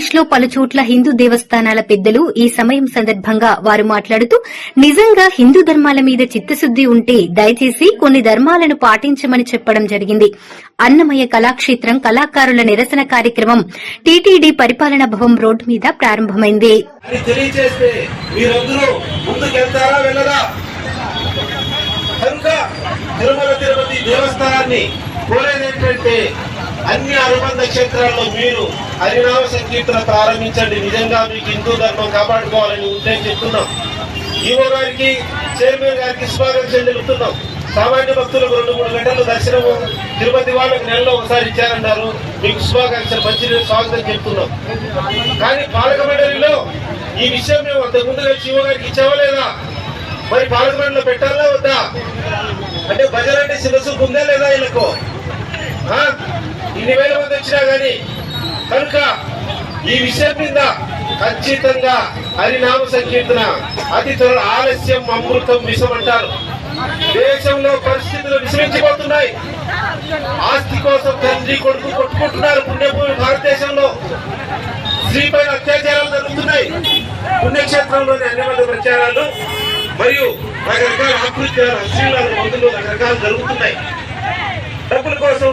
ఆంధ్రప్రదేశ్ లో పలుచోట్ల హిందూ దేవస్థానాల పెద్దలు ఈ సమయం సందర్భంగా వారు మాట్లాడుతూ నిజంగా హిందూ ధర్మాల మీద చిత్తశుద్ది ఉంటే దయచేసి కొన్ని ధర్మాలను పాటించమని చెప్పడం జరిగింది. అన్నమయ్య కళాక్షేత్రం కళాకారుల నిరసన కార్యక్రమం టీటీడీ పరిపాలనా భవన్ రోడ్డు మీద ప్రారంభమైంది. తిరుమల తిరుపతి దేవస్థానాన్ని కోరేదేంటంటే అన్ని అనుబంధ క్షేత్రాల్లో మీరు హరినామ సంకీర్తన ప్రారంభించండి. నిజంగా మీకు హిందూ ధర్మం కాపాడుకోవాలని ఉంటే చెప్తున్నాం. ఈవో గారికి, చైర్మన్ గారికి శుభాకాంక్షలు తెలుపుతున్నాం. సామాన్య భక్తులకు 2-3 గంటలు దర్శనము తిరుపతి వాళ్ళకి నెలలో ఒకసారి ఇచ్చారన్నారు. మీకు శుభాకాంక్షలు, మంచి స్వాగతం చెప్తున్నాం. కానీ పాలక మండలిలో ఈ విషయం మేము అంతకుముందుగా ఈవో గారికి ఇచ్చావా లేదా, మరి పాలక మండలిలో పెట్టాలా వద్దా అంటే భజన అంటే శిరస్సు ఉందా లేదా వీళ్ళకు? ఇన్ని వేల మంది వచ్చినా గాని కనుక ఈ విషయం మీద ఖచ్చితంగా హరినామ సంకీర్తన అతి త్వరలో, ఆలస్యం అమృతం విషం అంటారు. దేశంలో పరిస్థితులు విషమించిపోతున్నాయి. ఆస్తి కోసం తండ్రి కొడుకు కొట్టుకుంటున్నారు. పుణ్యభూమి భారతదేశంలో స్త్రీపైన అత్యాచారాలు జరుగుతున్నాయి. పుణ్యక్షేత్రంలోని అన్యమత ప్రచారాలు మరియు రకరకాల ఆకృత్యాలు, అశ్లీలాలు, మందులు రకరకాలు జరుగుతున్నాయి. డబ్బుల కోసం